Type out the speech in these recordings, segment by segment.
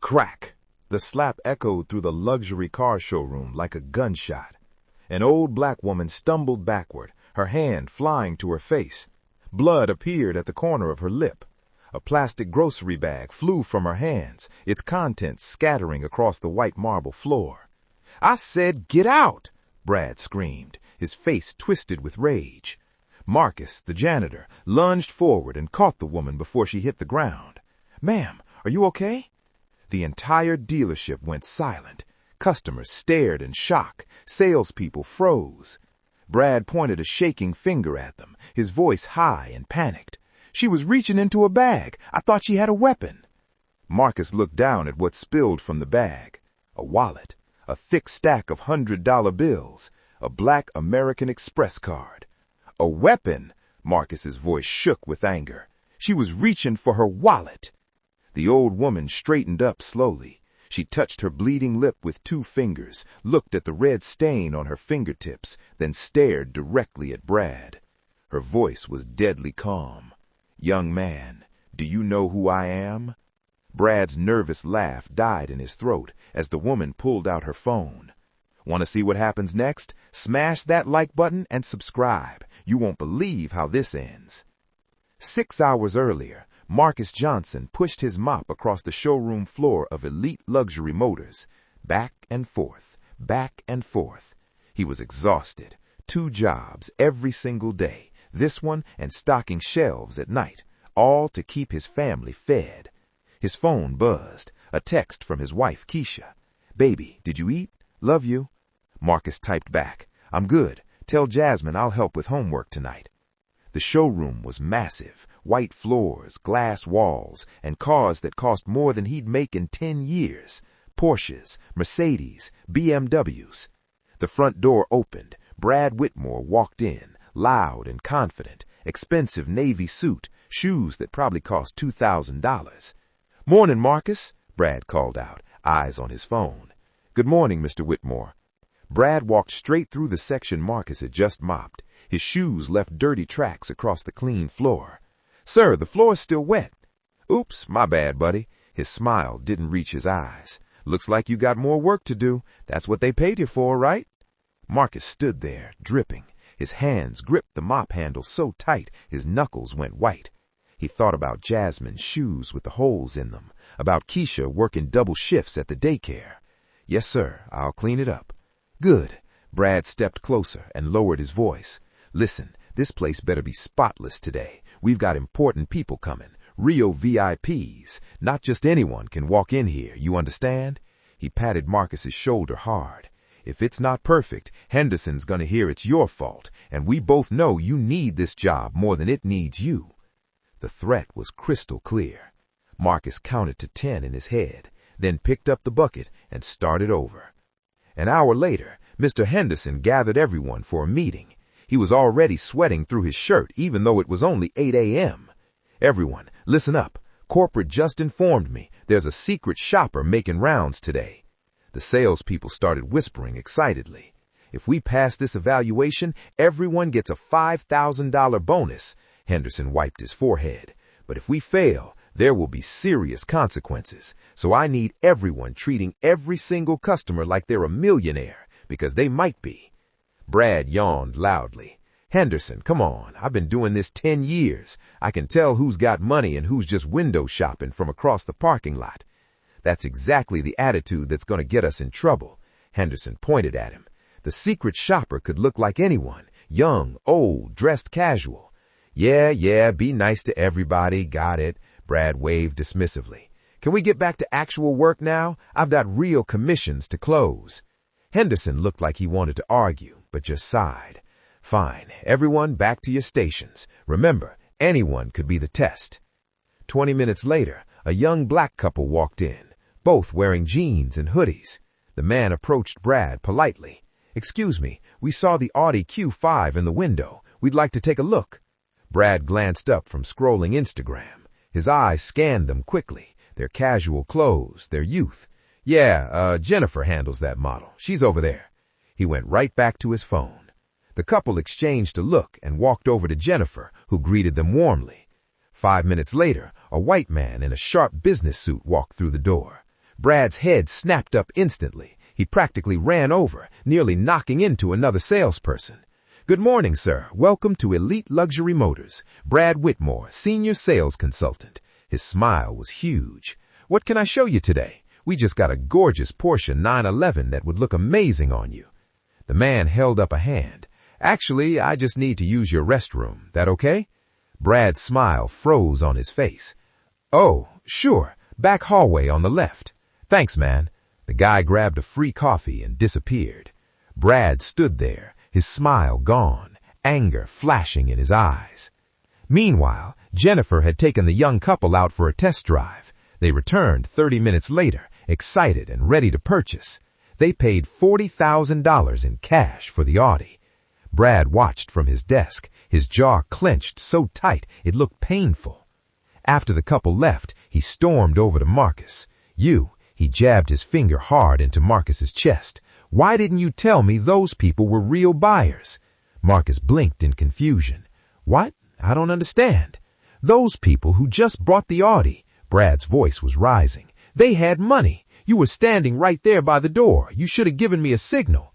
Crack! The slap echoed through the luxury car showroom like a gunshot. An old black woman stumbled backward, her hand flying to her face. Blood appeared at the corner of her lip. A plastic grocery bag flew from her hands, its contents scattering across the white marble floor. "I said get out!" Brad screamed, his face twisted with rage. Marcus, the janitor, lunged forward and caught the woman before she hit the ground. "Ma'am, are you okay?" The entire dealership went silent. Customers stared in shock. Salespeople froze. Brad pointed a shaking finger at them, his voice high and panicked. "She was reaching into a bag. I thought she had a weapon." Marcus looked down at what spilled from the bag. A wallet, a thick stack of $100 bills, a black American Express card. "A weapon!" Marcus's voice shook with anger. "She was reaching for her wallet." The old woman straightened up slowly. She touched her bleeding lip with 2 fingers, looked at the red stain on her fingertips, then stared directly at Brad. Her voice was deadly calm. "Young man, do you know who I am?" Brad's nervous laugh died in his throat as the woman pulled out her phone. "Want to see what happens next? Smash that like button and subscribe. You won't believe how this ends." 6 hours earlier, Marcus Johnson pushed his mop across the showroom floor of Elite Luxury Motors, back and forth, back and forth. He was exhausted. 2 jobs every single day, this one and stocking shelves at night, all to keep his family fed. His phone buzzed, a text from his wife, Keisha. "Baby, did you eat? Love you." Marcus typed back, "I'm good. Tell Jasmine I'll help with homework tonight." The showroom was massive, white floors, glass walls, and cars that cost more than he'd make in 10 years. Porsches, Mercedes, BMWs. The front door opened. Brad Whitmore walked in, loud and confident, expensive navy suit, shoes that probably cost $2,000. "Morning, Marcus," Brad called out, eyes on his phone. "Good morning, Mr. Whitmore." Brad walked straight through the section Marcus had just mopped. His shoes left dirty tracks across the clean floor. "Sir, the floor's still wet." "Oops, my bad, buddy." His smile didn't reach his eyes. "Looks like you got more work to do. That's what they paid you for, right?" Marcus stood there, dripping. His hands gripped the mop handle so tight his knuckles went white. He thought about Jasmine's shoes with the holes in them, about Keisha working double shifts at the daycare. "Yes, sir, I'll clean it up." "Good." Brad stepped closer and lowered his voice. "Listen, this place better be spotless today. We've got important people coming, real VIPs. Not just anyone can walk in here, you understand?" He patted Marcus's shoulder hard. "If it's not perfect, Henderson's gonna hear it's your fault, and we both know you need this job more than it needs you." The threat was crystal clear. Marcus counted to 10 in his head, then picked up the bucket and started over. An hour later, Mr. Henderson gathered everyone for a meeting. He was already sweating through his shirt, even though it was only 8 a.m. "Everyone, listen up. Corporate just informed me there's a secret shopper making rounds today." The salespeople started whispering excitedly. "If we pass this evaluation, everyone gets a $5,000 bonus." Henderson wiped his forehead. "But if we fail, there will be serious consequences. So I need everyone treating every single customer like they're a millionaire, because they might be." Brad yawned loudly. "Henderson, come on. I've been doing this 10 years. I can tell who's got money and who's just window shopping from across the parking lot." "That's exactly the attitude that's going to get us in trouble." Henderson pointed at him. "The secret shopper could look like anyone, young, old, dressed casual." Yeah, be nice to everybody, got it." Brad waved dismissively. "Can we get back to actual work now? I've got real commissions to close." Henderson looked like he wanted to argue, but just sighed. "Fine, everyone back to your stations. Remember, anyone could be the test." 20 minutes later, a young black couple walked in, both wearing jeans and hoodies. The man approached Brad politely. "Excuse me, we saw the Audi Q5 in the window. We'd like to take a look." Brad glanced up from scrolling Instagram. His eyes scanned them quickly, their casual clothes, their youth. "Yeah, Jennifer handles that model. She's over there." He went right back to his phone. The couple exchanged a look and walked over to Jennifer, who greeted them warmly. 5 minutes later, a white man in a sharp business suit walked through the door. Brad's head snapped up instantly. He practically ran over, nearly knocking into another salesperson. "Good morning, sir. Welcome to Elite Luxury Motors. Brad Whitmore, Senior Sales Consultant." His smile was huge. "What can I show you today? We just got a gorgeous Porsche 911 that would look amazing on you." The man held up a hand. "Actually, I just need to use your restroom. That okay?" Brad's smile froze on his face. "Oh, sure. Back hallway on the left." "Thanks, man." The guy grabbed a free coffee and disappeared. Brad stood there, his smile gone, anger flashing in his eyes. Meanwhile, Jennifer had taken the young couple out for a test drive. They returned 30 minutes later, excited and ready to purchase. They paid $40,000 in cash for the Audi. Brad watched from his desk, his jaw clenched so tight it looked painful. After the couple left, he stormed over to Marcus. He jabbed his finger hard into Marcus's chest. "Why didn't you tell me those people were real buyers?" Marcus blinked in confusion. "What? I don't understand." "Those people who just bought the Audi." Brad's voice was rising. "They had money. You were standing right there by the door. You should have given me a signal."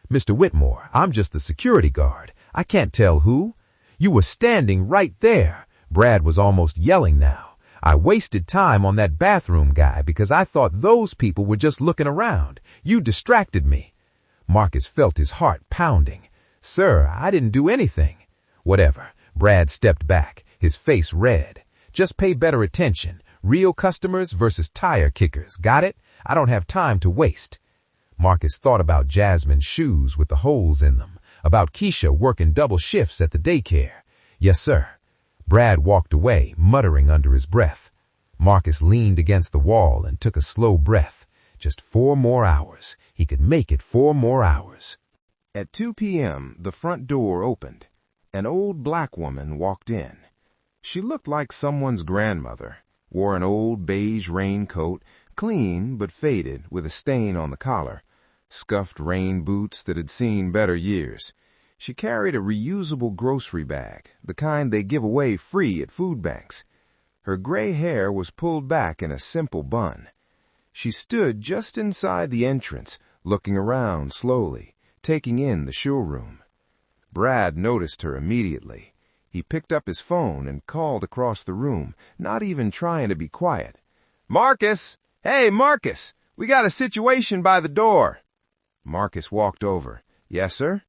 "Mr. Whitmore, I'm just the security guard. I can't tell who." "You were standing right there." Brad was almost yelling now. "I wasted time on that bathroom guy because I thought those people were just looking around. You distracted me." Marcus felt his heart pounding. "Sir, I didn't do anything." "Whatever." Brad stepped back, his face red. "Just pay better attention. Real customers versus tire kickers. Got it? I don't have time to waste." Marcus thought about Jasmine's shoes with the holes in them, about Keisha working double shifts at the daycare. "Yes, sir." Brad walked away, muttering under his breath. Marcus leaned against the wall and took a slow breath. Just 4 more hours. He could make it 4 more hours. At 2 p.m., the front door opened. An old black woman walked in. She looked like someone's grandmother, wore an old beige raincoat, clean but faded with a stain on the collar, scuffed rain boots that had seen better years. She carried a reusable grocery bag, the kind they give away free at food banks. Her gray hair was pulled back in a simple bun. She stood just inside the entrance, looking around slowly, taking in the showroom. Brad noticed her immediately. He picked up his phone and called across the room, not even trying to be quiet. "Marcus! Hey, Marcus! We got a situation by the door." Marcus walked over. "Yes, sir?"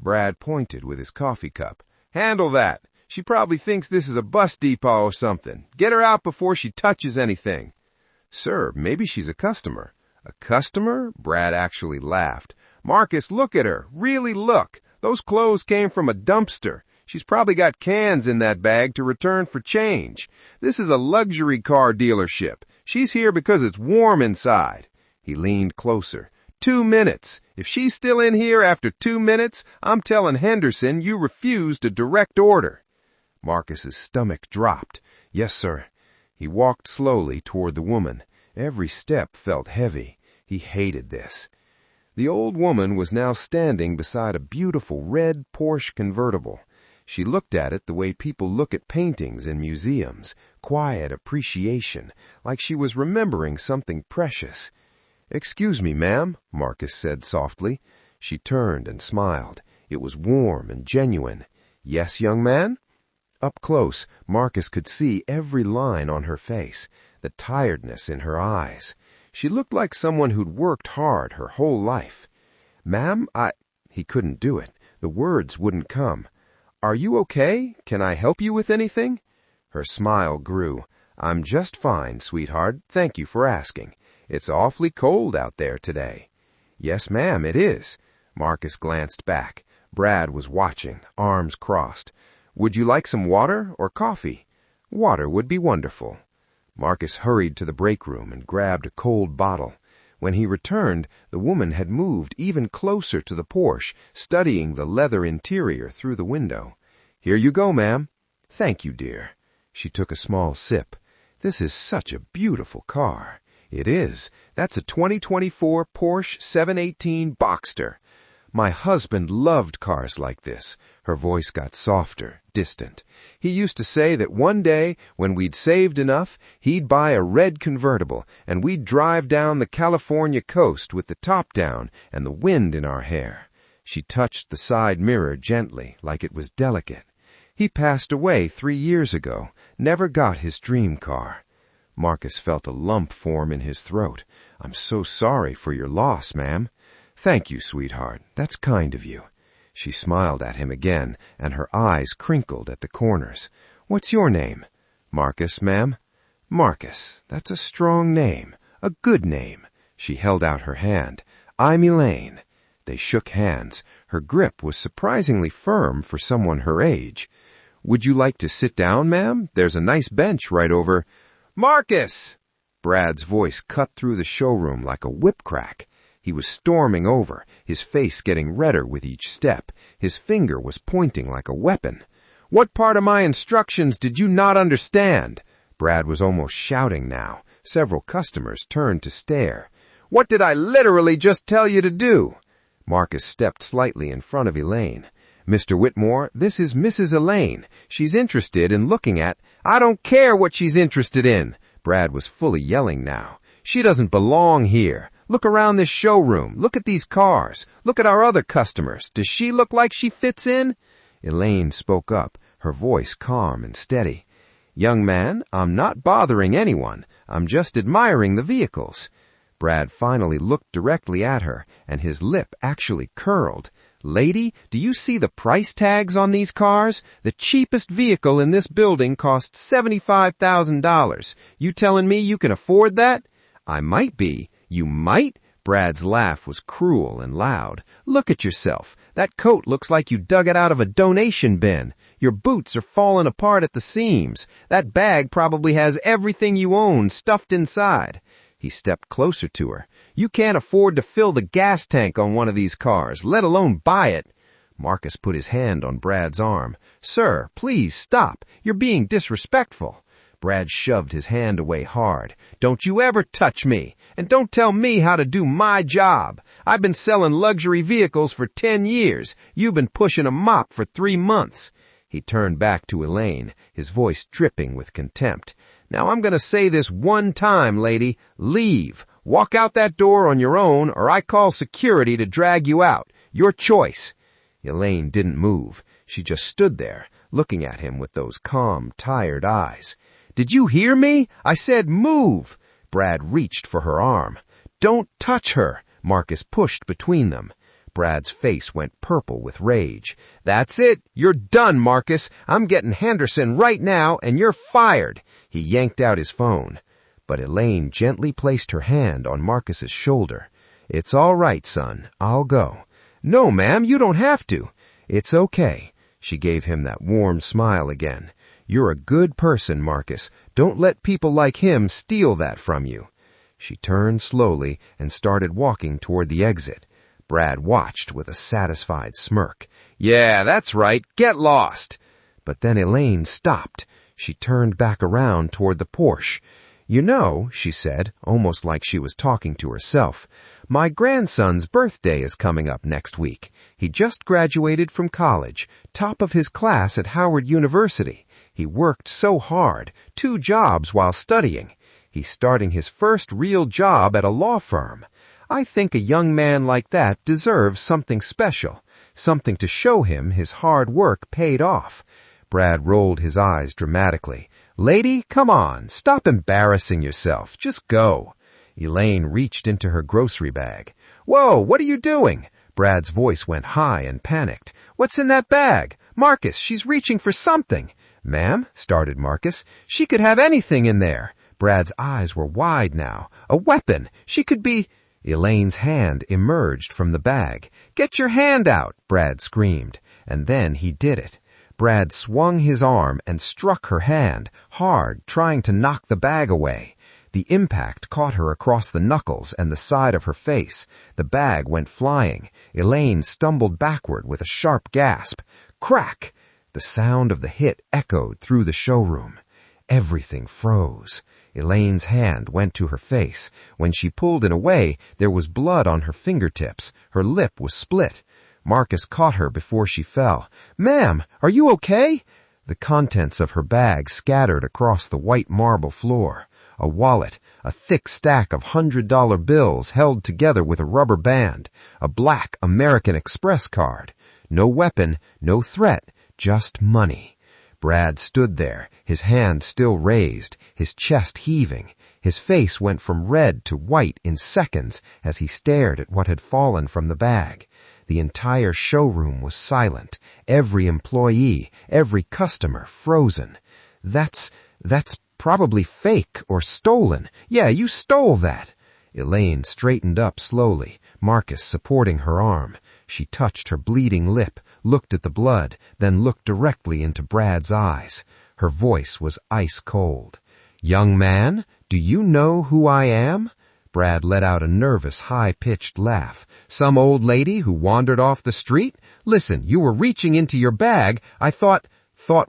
Brad pointed with his coffee cup. "Handle that. She probably thinks this is a bus depot or something. Get her out before she touches anything." "Sir, maybe she's a customer." "A customer?" Brad actually laughed. "Marcus, look at her. Really look. Those clothes came from a dumpster. She's probably got cans in that bag to return for change. This is a luxury car dealership. She's here because it's warm inside." He leaned closer. 2 minutes. If she's still in here after 2 minutes, I'm telling Henderson you refused a direct order. Marcus's stomach dropped. "Yes, sir." He walked slowly toward the woman. Every step felt heavy. He hated this. The old woman was now standing beside a beautiful red Porsche convertible. She looked at it the way people look at paintings in museums, quiet appreciation, like she was remembering something precious. "Excuse me, ma'am," Marcus said softly. She turned and smiled. It was warm and genuine. "Yes, young man?" Up close, Marcus could see every line on her face, the tiredness in her eyes. She looked like someone who'd worked hard her whole life. "Ma'am, He couldn't do it. The words wouldn't come. "Are you okay? Can I help you with anything?" Her smile grew. "I'm just fine, sweetheart. Thank you for asking. It's awfully cold out there today." "Yes, ma'am, it is." Marcus glanced back. Brad was watching, arms crossed. "Would you like some water or coffee?" "Water would be wonderful." Marcus hurried to the break room and grabbed a cold bottle. When he returned, the woman had moved even closer to the Porsche, studying the leather interior through the window. "Here you go, ma'am." "Thank you, dear." She took a small sip. "This is such a beautiful car." "It is. That's a 2024 Porsche 718 Boxster." My husband loved cars like this. Her voice got softer, distant. He used to say that one day, when we'd saved enough, he'd buy a red convertible, and we'd drive down the California coast with the top down and the wind in our hair. She touched the side mirror gently, like it was delicate. He passed away 3 years ago, never got his dream car. Marcus felt a lump form in his throat. I'm so sorry for your loss, ma'am. Thank you, sweetheart. That's kind of you. She smiled at him again, and her eyes crinkled at the corners. What's your name? Marcus, ma'am. Marcus. That's a strong name. A good name. She held out her hand. I'm Elaine. They shook hands. Her grip was surprisingly firm for someone her age. Would you like to sit down, ma'am? There's a nice bench right over... Marcus! Brad's voice cut through the showroom like a whip crack. He was storming over, his face getting redder with each step. His finger was pointing like a weapon. What part of my instructions did you not understand? Brad was almost shouting now. Several customers turned to stare. What did I literally just tell you to do? Marcus stepped slightly in front of Elaine. Mr. Whitmore, this is Mrs. Elaine. She's interested in looking at... I don't care what she's interested in. Brad was fully yelling now. She doesn't belong here. Look around this showroom. Look at these cars. Look at our other customers. Does she look like she fits in? Elaine spoke up, her voice calm and steady. Young man, I'm not bothering anyone. I'm just admiring the vehicles. Brad finally looked directly at her, and his lip actually curled. Lady, do you see the price tags on these cars? The cheapest vehicle in this building costs $75,000. You telling me you can afford that? I might be. You might? Brad's laugh was cruel and loud. Look at yourself. That coat looks like you dug it out of a donation bin. Your boots are falling apart at the seams. That bag probably has everything you own stuffed inside. He stepped closer to her. You can't afford to fill the gas tank on one of these cars, let alone buy it. Marcus put his hand on Brad's arm. Sir, please stop. You're being disrespectful. Brad shoved his hand away hard. Don't you ever touch me, and don't tell me how to do my job. I've been selling luxury vehicles for 10 years. You've been pushing a mop for 3 months. He turned back to Elaine, his voice dripping with contempt. Now I'm going to say this one time, lady. Leave. Walk out that door on your own, or I call security to drag you out. Your choice. Elaine didn't move. She just stood there, looking at him with those calm, tired eyes. Did you hear me? I said move. Brad reached for her arm. Don't touch her. Marcus pushed between them. Brad's face went purple with rage. That's it. You're done, Marcus. I'm getting Henderson right now, and you're fired. He yanked out his phone. But Elaine gently placed her hand on Marcus's shoulder. It's all right, son. I'll go. No, ma'am, you don't have to. It's okay. She gave him that warm smile again. You're a good person, Marcus. Don't let people like him steal that from you. She turned slowly and started walking toward the exit. Brad watched with a satisfied smirk. Yeah, that's right. Get lost. But then Elaine stopped. She turned back around toward the Porsche. You know, she said, almost like she was talking to herself, my grandson's birthday is coming up next week. He just graduated from college, top of his class at Howard University. He worked so hard, 2 jobs while studying. He's starting his first real job at a law firm. I think a young man like that deserves something special, something to show him his hard work paid off. Brad rolled his eyes dramatically. Lady, come on, stop embarrassing yourself. Just go. Elaine reached into her grocery bag. Whoa, what are you doing? Brad's voice went high and panicked. What's in that bag? Marcus, she's reaching for something. Ma'am, started Marcus. She could have anything in there. Brad's eyes were wide now. A weapon. She could be... Elaine's hand emerged from the bag. Get your hand out, Brad screamed. And then he did it. Brad swung his arm and struck her hand, hard, trying to knock the bag away. The impact caught her across the knuckles and the side of her face. The bag went flying. Elaine stumbled backward with a sharp gasp. Crack! The sound of the hit echoed through the showroom. Everything froze. Elaine's hand went to her face. When she pulled it away, there was blood on her fingertips. Her lip was split. Marcus caught her before she fell. "Ma'am, are you okay?" The contents of her bag scattered across the white marble floor. A wallet, a thick stack of $100 bills held together with a rubber band, a black American Express card. No weapon, no threat, just money. Brad stood there, his hand still raised, his chest heaving. His face went from red to white in seconds as he stared at what had fallen from the bag. The entire showroom was silent, every employee, every customer frozen. That's probably fake or stolen. Yeah, you stole that. Elaine straightened up slowly, Marcus supporting her arm. She touched her bleeding lip, looked at the blood, then looked directly into Brad's eyes. Her voice was ice cold. "Young man, do you know who I am?" Brad let out a nervous, high-pitched laugh. "Some old lady who wandered off the street? Listen, you were reaching into your bag. I thought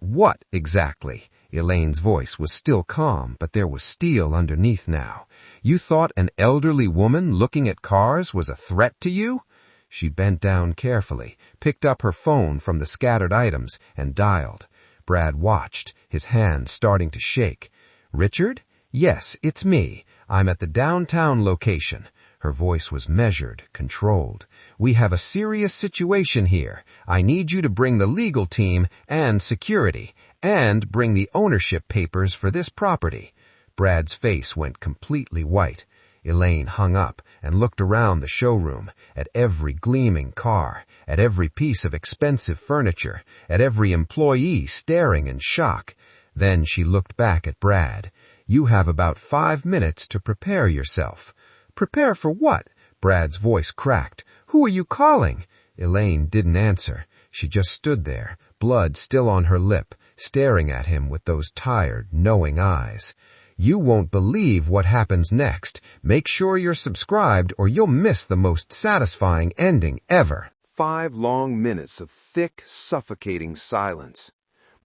what exactly?" Elaine's voice was still calm, but there was steel underneath now. "You thought an elderly woman looking at cars was a threat to you?" She bent down carefully, picked up her phone from the scattered items, and dialed. Brad watched, his hand starting to shake. "Richard? Yes, it's me. I'm at the downtown location." Her voice was measured, controlled. "We have a serious situation here. I need you to bring the legal team and security, and bring the ownership papers for this property." Brad's face went completely white. Elaine hung up and looked around the showroom, at every gleaming car, at every piece of expensive furniture, at every employee staring in shock. Then she looked back at Brad. "You have about 5 minutes to prepare yourself." "Prepare for what?" Brad's voice cracked. "Who are you calling?" Elaine didn't answer. She just stood there, blood still on her lip, staring at him with those tired, knowing eyes. "You won't believe what happens next. Make sure you're subscribed or you'll miss the most satisfying ending ever." 5 long minutes of thick, suffocating silence.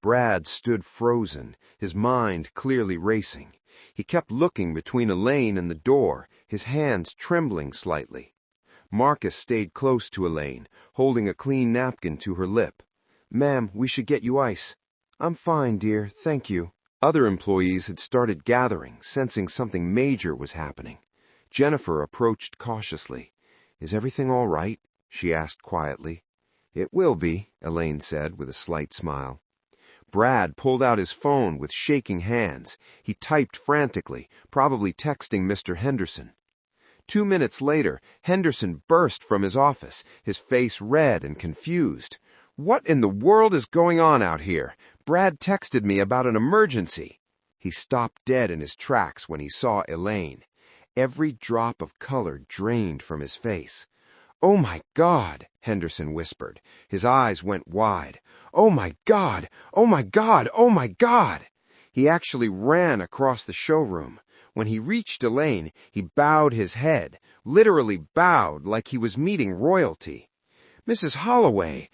Brad stood frozen, his mind clearly racing. He kept looking between Elaine and the door, his hands trembling slightly. Marcus stayed close to Elaine, holding a clean napkin to her lip. "Ma'am, we should get you ice." "I'm fine, dear, thank you." Other employees had started gathering, sensing something major was happening. Jennifer approached cautiously. "Is everything all right?" she asked quietly. "It will be," Elaine said with a slight smile. Brad pulled out his phone with shaking hands. He typed frantically, probably texting Mr. Henderson. 2 minutes later, Henderson burst from his office, his face red and confused. "What in the world is going on out here? Brad texted me about an emergency." He stopped dead in his tracks when he saw Elaine. Every drop of color drained from his face. "Oh my God," Henderson whispered. His eyes went wide. "Oh my God! Oh my God! Oh my God!" He actually ran across the showroom. When he reached Elaine, he bowed his head, literally bowed like he was meeting royalty. "Mrs. Holloway,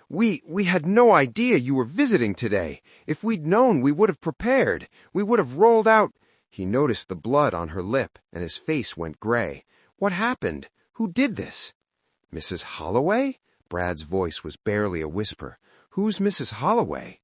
we had no idea you were visiting today. If we'd known, we would have prepared. We would have rolled out." He noticed the blood on her lip, and his face went gray. "What happened? Who did this?" "Mrs. Holloway?" Brad's voice was barely a whisper. "Who's Mrs. Holloway?"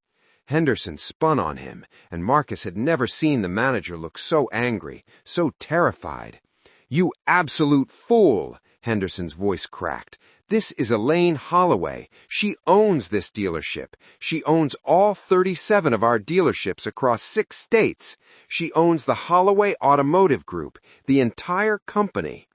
Henderson spun on him, and Marcus had never seen the manager look so angry, so terrified. "You absolute fool!" Henderson's voice cracked. "This is Elaine Holloway. She owns this dealership. She owns all 37 of our dealerships across 6 states. She owns the Holloway Automotive Group, the entire company."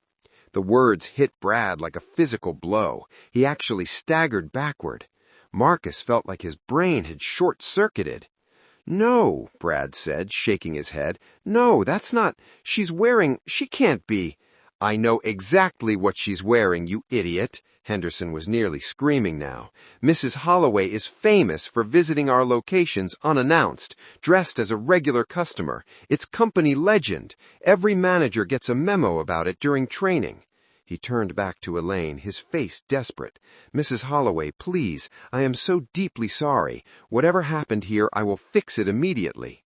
The words hit Brad like a physical blow. He actually staggered backward. Marcus felt like his brain had short-circuited. "No," Brad said, shaking his head. "No, that's not. She can't be." "I know exactly what she's wearing, you idiot." Henderson was nearly screaming now. "Mrs. Holloway is famous for visiting our locations unannounced, dressed as a regular customer. It's company legend. Every manager gets a memo about it during training." He turned back to Elaine, his face desperate. "Mrs. Holloway, please, I am so deeply sorry. Whatever happened here, I will fix it immediately."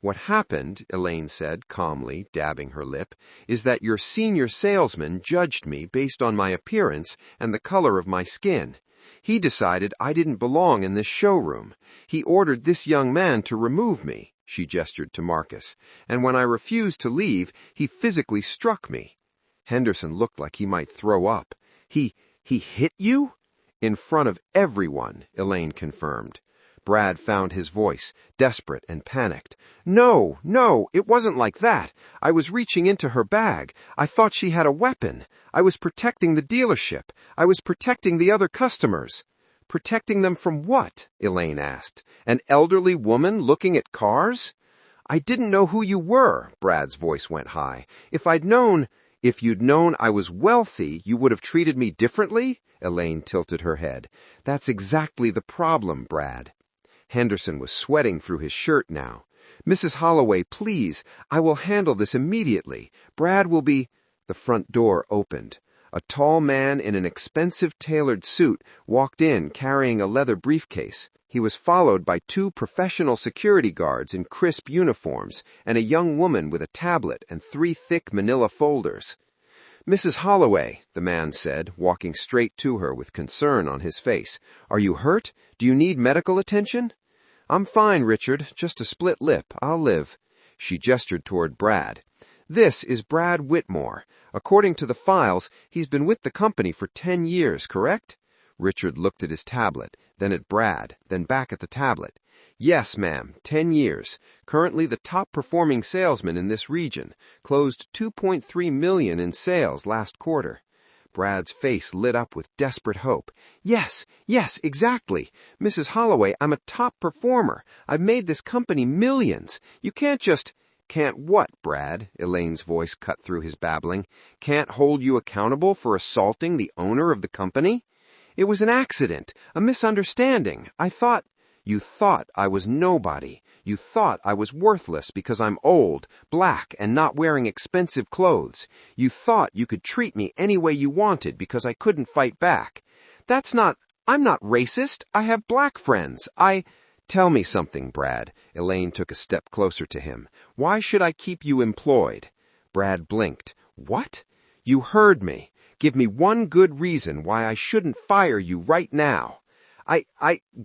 What happened, Elaine said, calmly, dabbing her lip, is that your senior salesman judged me based on my appearance and the color of my skin. He decided I didn't belong in this showroom. He ordered this young man to remove me, she gestured to Marcus, and when I refused to leave, he physically struck me. Henderson looked like he might throw up. He hit you? In front of everyone, Elaine confirmed. Brad found his voice, desperate and panicked. No, it wasn't like that. I was reaching into her bag. I thought she had a weapon. I was protecting the dealership. I was protecting the other customers. Protecting them from what? Elaine asked. An elderly woman looking at cars? I didn't know who you were, Brad's voice went high. If you'd known I was wealthy, you would have treated me differently? Elaine tilted her head. That's exactly the problem, Brad. Henderson was sweating through his shirt now. Mrs. Holloway, please, I will handle this immediately. Brad will be... The front door opened. A tall man in an expensive tailored suit walked in carrying a leather briefcase. He was followed by 2 professional security guards in crisp uniforms and a young woman with a tablet and 3 thick manila folders. Mrs. Holloway, the man said, walking straight to her with concern on his face. Are you hurt? Do you need medical attention? I'm fine, Richard. Just a split lip. I'll live. She gestured toward Brad. This is Brad Whitmore. According to the files, he's been with the company for 10 years, correct? Richard looked at his tablet, then at Brad, then back at the tablet. Yes, ma'am, 10 years. Currently the top-performing salesman in this region. Closed $2.3 million in sales last quarter. Brad's face lit up with desperate hope. Yes, exactly. Mrs. Holloway, I'm a top performer. I've made this company millions. You can't just... Can't what, Brad? Elaine's voice cut through his babbling. Can't hold you accountable for assaulting the owner of the company? It was an accident, a misunderstanding. You thought I was nobody. You thought I was worthless because I'm old, black, and not wearing expensive clothes. You thought you could treat me any way you wanted because I couldn't fight back. I'm not racist. I have black friends. Tell me something, Brad. Elaine took a step closer to him. Why should I keep you employed? Brad blinked. What? You heard me. Give me one good reason why I shouldn't fire you right now.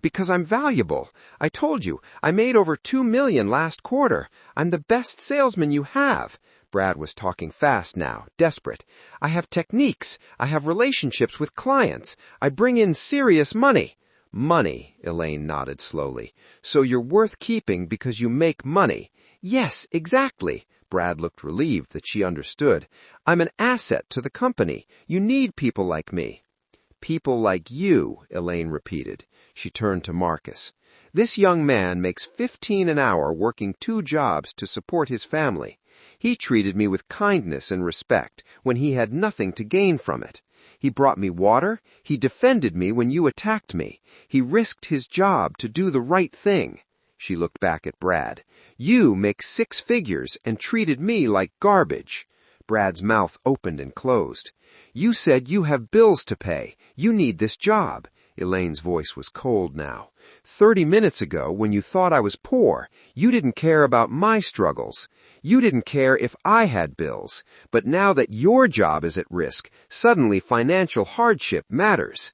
Because I'm valuable. I told you, I made over $2 million last quarter. I'm the best salesman you have. Brad was talking fast now, desperate. I have techniques. I have relationships with clients. I bring in serious money. Money, Elaine nodded slowly. So you're worth keeping because you make money. Yes, exactly. Brad looked relieved that she understood. I'm an asset to the company. You need people like me. People like you, Elaine repeated. She turned to Marcus. This young man makes $15 an hour working 2 jobs to support his family. He treated me with kindness and respect when he had nothing to gain from it. He brought me water. He defended me when you attacked me. He risked his job to do the right thing. She looked back at Brad. You make 6 figures and treated me like garbage. Brad's mouth opened and closed. You said you have bills to pay. You need this job. Elaine's voice was cold now. 30 minutes ago, when you thought I was poor, you didn't care about my struggles. You didn't care if I had bills. But now that your job is at risk, suddenly financial hardship matters.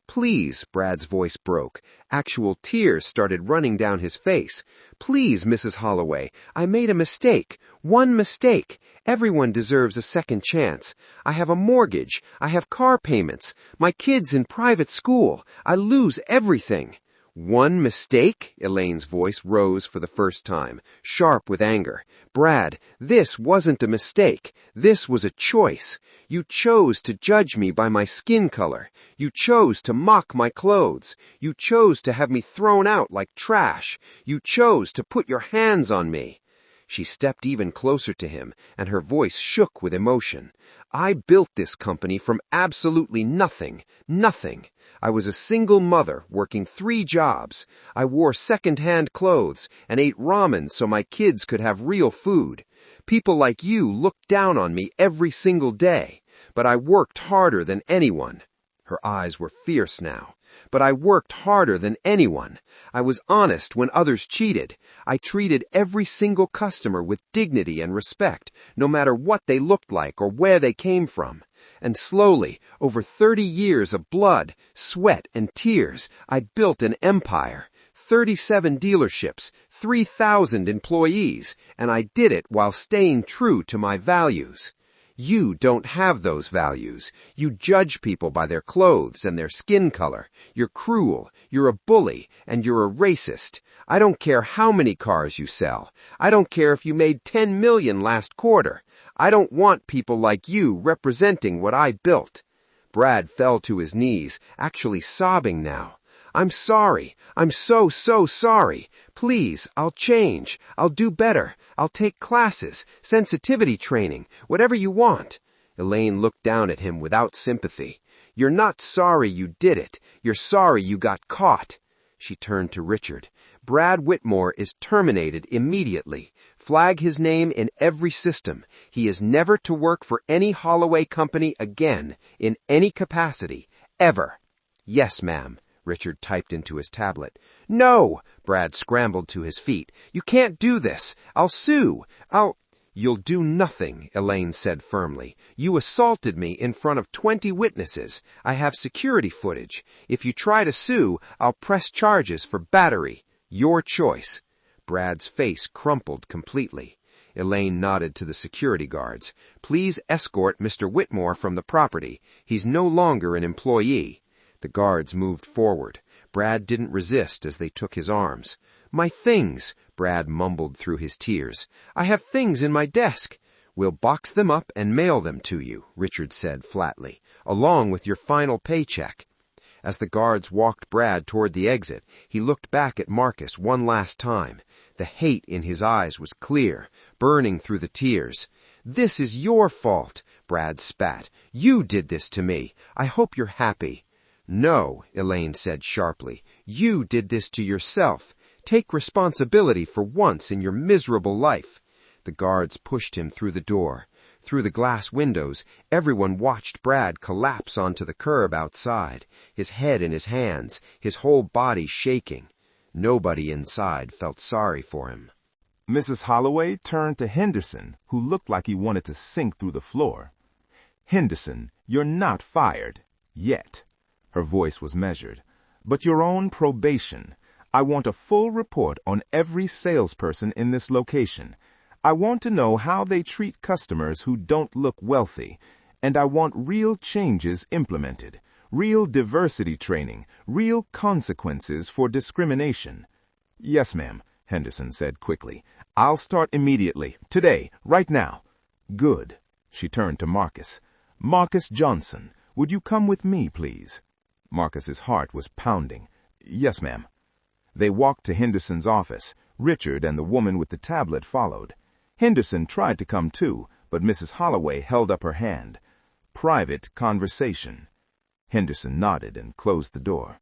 Please, Brad's voice broke. Actual tears started running down his face. Please, Mrs. Holloway, I made a mistake. One mistake. Everyone deserves a second chance. I have a mortgage. I have car payments. My kids in private school. I lose everything. One mistake? Elaine's voice rose for the first time, sharp with anger. Brad, this wasn't a mistake. This was a choice. You chose to judge me by my skin color. You chose to mock my clothes. You chose to have me thrown out like trash. You chose to put your hands on me. She stepped even closer to him, and her voice shook with emotion. I built this company from absolutely nothing. Nothing. I was a single mother working 3 jobs. I wore second-hand clothes and ate ramen so my kids could have real food. People like you looked down on me every single day, but I worked harder than anyone. Her eyes were fierce now. but I worked harder than anyone. I was honest when others cheated. I treated every single customer with dignity and respect, no matter what they looked like or where they came from. And slowly, over 30 years of blood, sweat, and tears, I built an empire. 37 dealerships, 3,000 employees, and I did it while staying true to my values. You don't have those values. You judge people by their clothes and their skin color. You're cruel, you're a bully, and you're a racist. I don't care how many cars you sell. I don't care if you made 10 million last quarter. I don't want people like you representing what I built. Brad fell to his knees, actually sobbing now. I'm sorry. I'm so sorry. Please, I'll change. I'll do better. I'll take classes, sensitivity training, whatever you want. Elaine looked down at him without sympathy. You're not sorry you did it. You're sorry you got caught. She turned to Richard. Brad Whitmore is terminated immediately. Flag his name in every system. He is never to work for any Holloway company again, in any capacity, ever. Yes, ma'am. Richard typed into his tablet. No! Brad scrambled to his feet. You can't do this. I'll sue. You'll do nothing, Elaine said firmly. You assaulted me in front of 20 witnesses. I have security footage. If you try to sue, I'll press charges for battery. Your choice. Brad's face crumpled completely. Elaine nodded to the security guards. Please escort Mr. Whitmore from the property. He's no longer an employee. The guards moved forward. Brad didn't resist as they took his arms. My things, Brad mumbled through his tears. I have things in my desk. We'll box them up and mail them to you, Richard said flatly, along with your final paycheck. As the guards walked Brad toward the exit, he looked back at Marcus one last time. The hate in his eyes was clear, burning through the tears. This is your fault, Brad spat. You did this to me. I hope you're happy. No, Elaine said sharply. You did this to yourself. Take responsibility for once in your miserable life. The guards pushed him through the door. Through the glass windows, everyone watched Brad collapse onto the curb outside, his head in his hands, his whole body shaking. Nobody inside felt sorry for him. Mrs. Holloway turned to Henderson, who looked like he wanted to sink through the floor. Henderson, you're not fired. Yet. Her voice was measured. But you're on probation. I want a full report on every salesperson in this location. I want to know how they treat customers who don't look wealthy. And I want real changes implemented. Real diversity training. Real consequences for discrimination. Yes, ma'am, Henderson said quickly. I'll start immediately. Today. Right now. Good. She turned to Marcus. Marcus Johnson, would you come with me, please? Marcus's heart was pounding. Yes, ma'am. They walked to Henderson's office. Richard and the woman with the tablet followed. Henderson tried to come too, but Mrs. Holloway held up her hand. Private conversation. Henderson nodded and closed the door.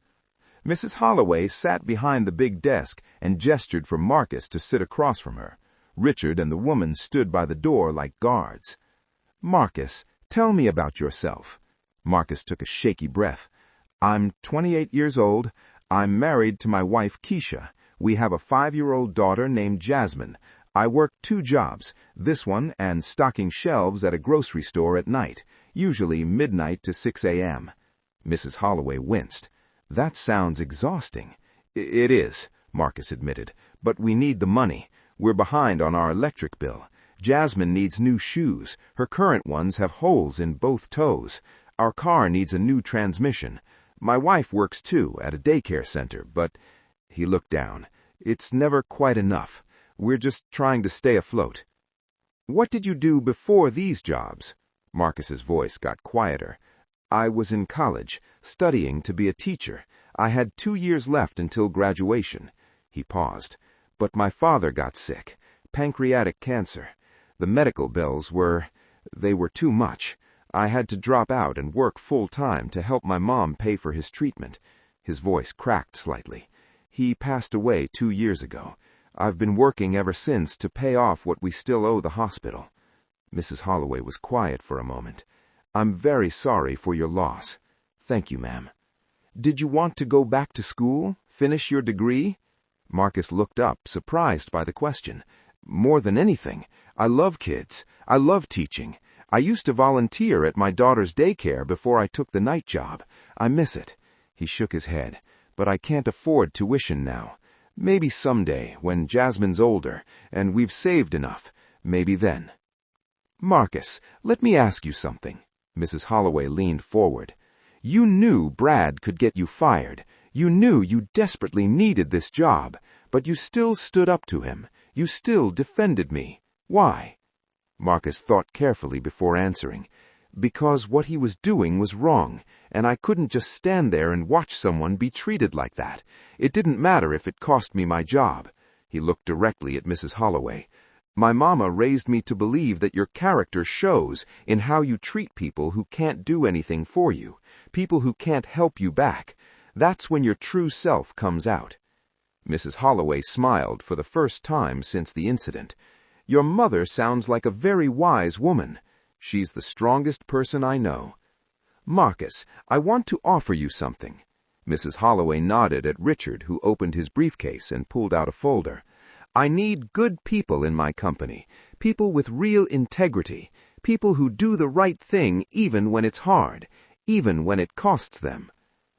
Mrs. Holloway sat behind the big desk and gestured for Marcus to sit across from her. Richard and the woman stood by the door like guards. Marcus, tell me about yourself. Marcus took a shaky breath. I'm 28 years old. I'm married to my wife, Keisha. We have a 5-year-old daughter named Jasmine. I work 2 jobs, this one and stocking shelves at a grocery store at night, usually midnight to 6 a.m. Mrs. Holloway winced. That sounds exhausting. It is, Marcus admitted, but we need the money. We're behind on our electric bill. Jasmine needs new shoes. Her current ones have holes in both toes. Our car needs a new transmission. My wife works too, at a daycare center, but... He looked down. It's never quite enough. We're just trying to stay afloat. What did you do before these jobs? Marcus's voice got quieter. I was in college, studying to be a teacher. I had 2 years left until graduation. He paused. But my father got sick. Pancreatic cancer. The medical bills were too much. I had to drop out and work full-time to help my mom pay for his treatment. His voice cracked slightly. He passed away 2 years ago. I've been working ever since to pay off what we still owe the hospital. Mrs. Holloway was quiet for a moment. I'm very sorry for your loss. Thank you, ma'am. Did you want to go back to school? Finish your degree? Marcus looked up, surprised by the question. More than anything, I love kids. I love teaching. I used to volunteer at my daughter's daycare before I took the night job. I miss it. He shook his head. But I can't afford tuition now. Maybe someday, when Jasmine's older, and we've saved enough. Maybe then. Marcus, let me ask you something. Mrs. Holloway leaned forward. You knew Brad could get you fired. You knew you desperately needed this job, but you still stood up to him. You still defended me. Why? Marcus thought carefully before answering. Because what he was doing was wrong, and I couldn't just stand there and watch someone be treated like that. It didn't matter if it cost me my job. He looked directly at Mrs. Holloway. My mama raised me to believe that your character shows in how you treat people who can't do anything for you, people who can't help you back. That's when your true self comes out. Mrs. Holloway smiled for the first time since the incident. Your mother sounds like a very wise woman. She's the strongest person I know. Marcus, I want to offer you something. Mrs. Holloway nodded at Richard, who opened his briefcase and pulled out a folder. I need good people in my company, people with real integrity, people who do the right thing even when it's hard, even when it costs them.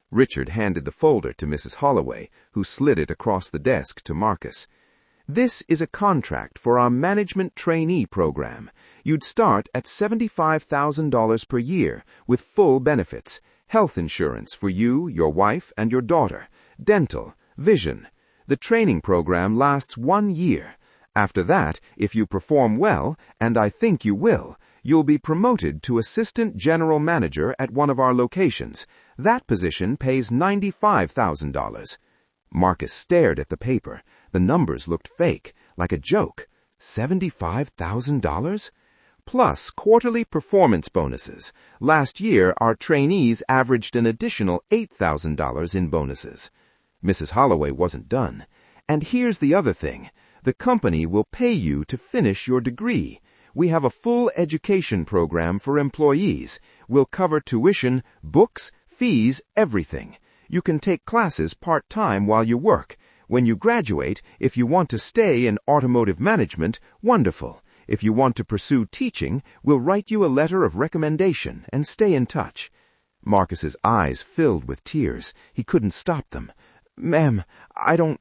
Richard handed the folder to Mrs. Holloway, who slid it across the desk to Marcus. This is a contract for our management trainee program. You'd start at $75,000 per year with full benefits, health insurance for you, your wife, and your daughter, dental, vision. The training program lasts 1 year. After that, if you perform well, and I think you will, you'll be promoted to assistant general manager at one of our locations. That position pays $95,000. Marcus stared at the paper. The numbers looked fake, like a joke. $75,000? Plus quarterly performance bonuses. Last year, our trainees averaged an additional $8,000 in bonuses. Mrs. Holloway wasn't done. And here's the other thing. The company will pay you to finish your degree. We have a full education program for employees. We'll cover tuition, books, fees, everything. You can take classes part-time while you work. When you graduate, if you want to stay in automotive management, wonderful. If you want to pursue teaching, we'll write you a letter of recommendation and stay in touch. Marcus's eyes filled with tears. He couldn't stop them. Ma'am, I don't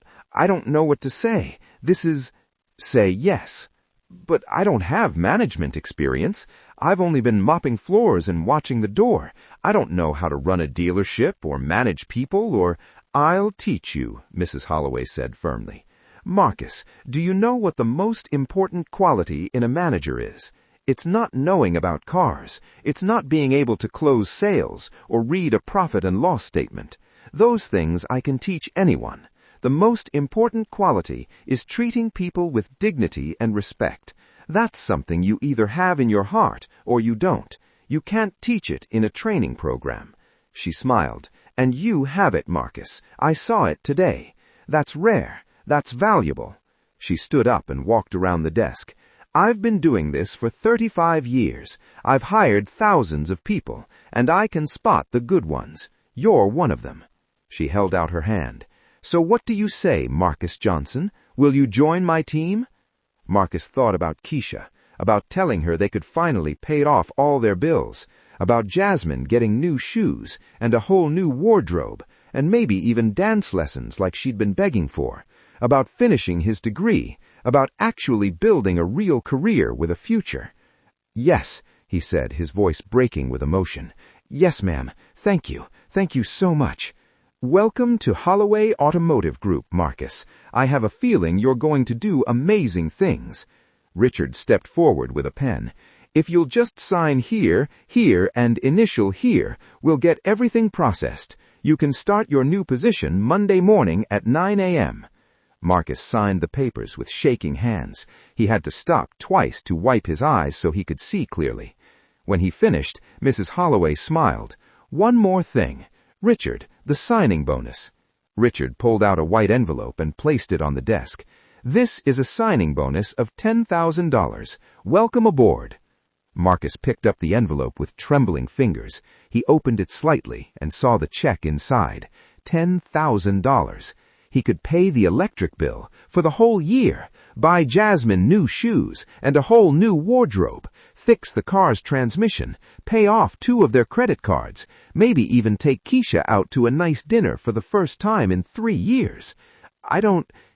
know what to say. This is... Say yes. But I don't have management experience. I've only been mopping floors and watching the door. I don't know how to run a dealership or manage people or... I'll teach you, Mrs. Holloway said firmly. Marcus, do you know what the most important quality in a manager is? It's not knowing about cars. It's not being able to close sales or read a profit and loss statement. Those things I can teach anyone. The most important quality is treating people with dignity and respect. That's something you either have in your heart or you don't. You can't teach it in a training program. She smiled. And you have it, Marcus. I saw it today. That's rare. That's valuable. She stood up and walked around the desk. I've been doing this for 35 years. I've hired thousands of people, and I can spot the good ones. You're one of them. She held out her hand. So what do you say, Marcus Johnson? Will you join my team? Marcus thought about Keisha, about telling her they could finally pay off all their bills, about Jasmine getting new shoes and a whole new wardrobe, and maybe even dance lessons like she'd been begging for, about finishing his degree, about actually building a real career with a future. Yes, he said, his voice breaking with emotion. Yes, ma'am. Thank you. Thank you so much. Welcome to Holloway Automotive Group, Marcus. I have a feeling you're going to do amazing things. Richard stepped forward with a pen. If you'll just sign here, here, and initial here, we'll get everything processed. You can start your new position Monday morning at 9 a.m. Marcus signed the papers with shaking hands. He had to stop twice to wipe his eyes so he could see clearly. When he finished, Mrs. Holloway smiled. One more thing. Richard, the signing bonus. Richard pulled out a white envelope and placed it on the desk. This is a signing bonus of $10,000. Welcome aboard. Marcus picked up the envelope with trembling fingers. He opened it slightly and saw the check inside. $10,000. He could pay the electric bill for the whole year, buy Jasmine new shoes and a whole new wardrobe, fix the car's transmission, pay off 2 of their credit cards, maybe even take Keisha out to a nice dinner for the first time in 3 years.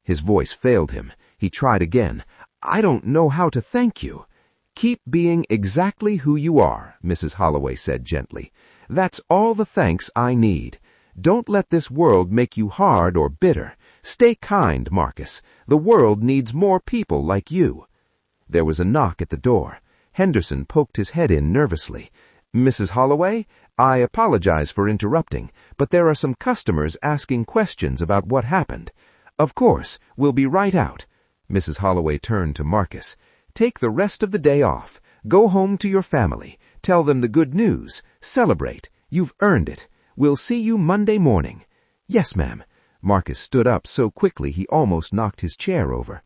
His voice failed him. He tried again. I don't know how to thank you. Keep being exactly who you are, Mrs. Holloway said gently. That's all the thanks I need. Don't let this world make you hard or bitter. Stay kind, Marcus. The world needs more people like you. There was a knock at the door. Henderson poked his head in nervously. Mrs. Holloway, I apologize for interrupting, but there are some customers asking questions about what happened. Of course, we'll be right out. Mrs. Holloway turned to Marcus. Take the rest of the day off. Go home to your family. Tell them the good news. Celebrate. You've earned it. We'll see you Monday morning. Yes, ma'am. Marcus stood up so quickly he almost knocked his chair over.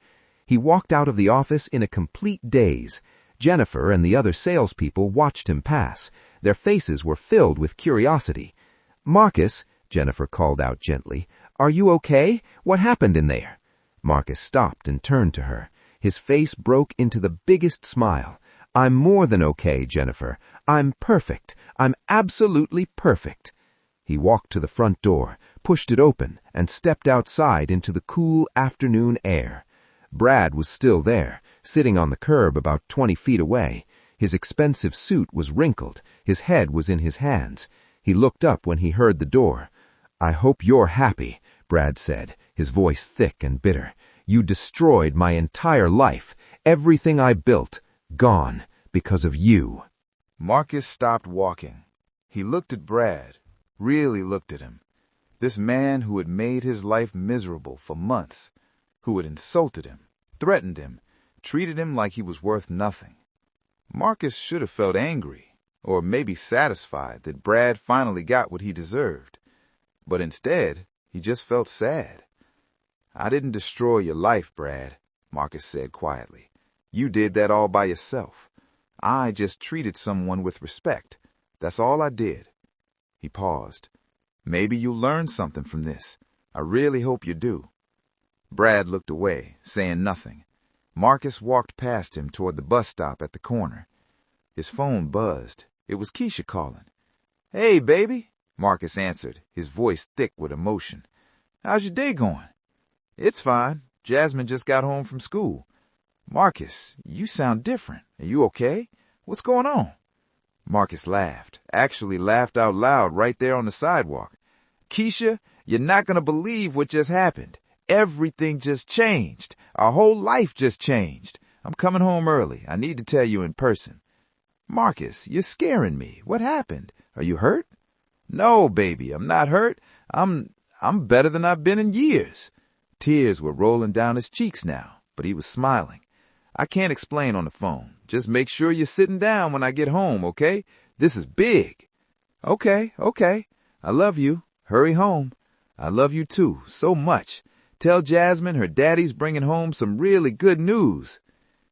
He walked out of the office in a complete daze. Jennifer and the other salespeople watched him pass. Their faces were filled with curiosity. Marcus, Jennifer called out gently, are you okay? What happened in there? Marcus stopped and turned to her. His face broke into the biggest smile. I'm more than okay, Jennifer. I'm perfect. I'm absolutely perfect. He walked to the front door, pushed it open, and stepped outside into the cool afternoon air. Brad was still there, sitting on the curb about 20 feet away. His expensive suit was wrinkled. His head was in his hands. He looked up when he heard the door. I hope you're happy, Brad said, his voice thick and bitter. You destroyed my entire life. Everything I built, gone because of you. Marcus stopped walking. He looked at Brad, really looked at him. This man who had made his life miserable for months, who had insulted him, threatened him, treated him like he was worth nothing. Marcus should have felt angry, or maybe satisfied that Brad finally got what he deserved. But instead, he just felt sad. I didn't destroy your life, Brad, Marcus said quietly. You did that all by yourself. I just treated someone with respect. That's all I did. He paused. Maybe you'll learn something from this. I really hope you do. Brad looked away, saying nothing. Marcus walked past him toward the bus stop at the corner. His phone buzzed. It was Keisha calling. Hey, baby, Marcus answered, his voice thick with emotion. How's your day going? It's fine. Jasmine just got home from school. Marcus, you sound different. Are you okay? What's going on? Marcus laughed, actually laughed out loud right there on the sidewalk. Keisha, you're not going to believe what just happened. Everything just changed. Our whole life just changed. I'm coming home early. I need to tell you in person. Marcus, you're scaring me. What happened? Are you hurt? No, baby, I'm not hurt. I'm better than I've been in years. Tears were rolling down his cheeks now, but he was smiling. I can't explain on the phone. Just make sure you're sitting down when I get home, okay? This is big. Okay. I love you. Hurry home. I love you too, so much. Tell Jasmine her daddy's bringing home some really good news.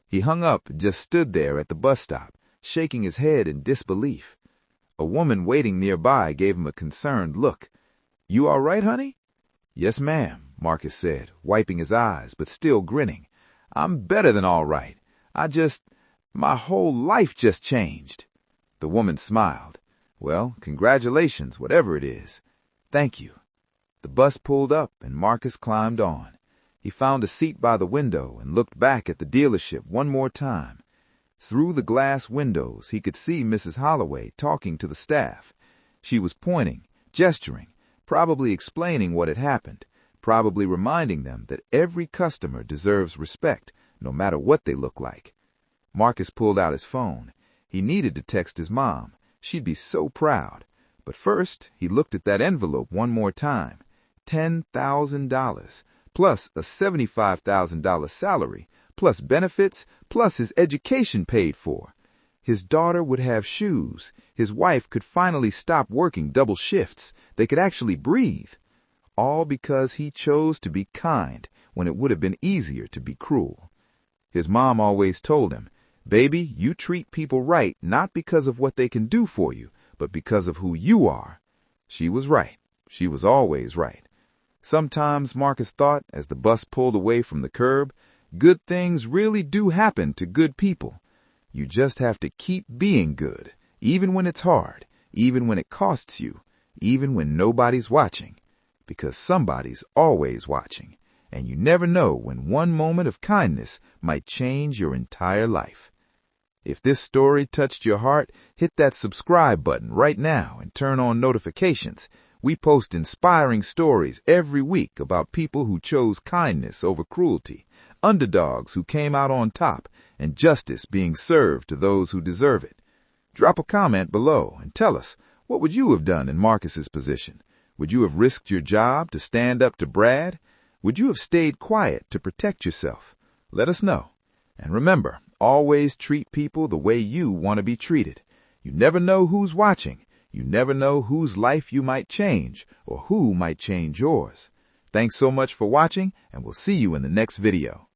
He hung up and just stood there at the bus stop, shaking his head in disbelief. A woman waiting nearby gave him a concerned look. You all right, honey? Yes, ma'am, Marcus said, wiping his eyes, but still grinning. I'm better than all right. My whole life just changed. The woman smiled. Well, congratulations, whatever it is. Thank you. The bus pulled up and Marcus climbed on. He found a seat by the window and looked back at the dealership one more time. Through the glass windows, he could see Mrs. Holloway talking to the staff. She was pointing, gesturing, probably explaining what had happened, probably reminding them that every customer deserves respect, no matter what they look like. Marcus pulled out his phone. He needed to text his mom. She'd be so proud. But first, he looked at that envelope one more time. $10,000, plus a $75,000 salary, plus benefits, plus his education paid for. His daughter would have shoes. His wife could finally stop working double shifts. They could actually breathe. All because he chose to be kind when it would have been easier to be cruel. His mom always told him, Baby, you treat people right not because of what they can do for you, but because of who you are. She was right. She was always right. Sometimes, Marcus thought, as the bus pulled away from the curb, good things really do happen to good people. You just have to keep being good, even when it's hard, even when it costs you, even when nobody's watching, because somebody's always watching, and you never know when one moment of kindness might change your entire life. If this story touched your heart, hit that subscribe button right now and turn on notifications. We post inspiring stories every week about people who chose kindness over cruelty, underdogs who came out on top, and justice being served to those who deserve it. Drop a comment below and tell us, what would you have done in Marcus's position? Would you have risked your job to stand up to Brad? Would you have stayed quiet to protect yourself? Let us know. And remember, always treat people the way you want to be treated. You never know who's watching. You never know whose life you might change or who might change yours. Thanks so much for watching, and we'll see you in the next video.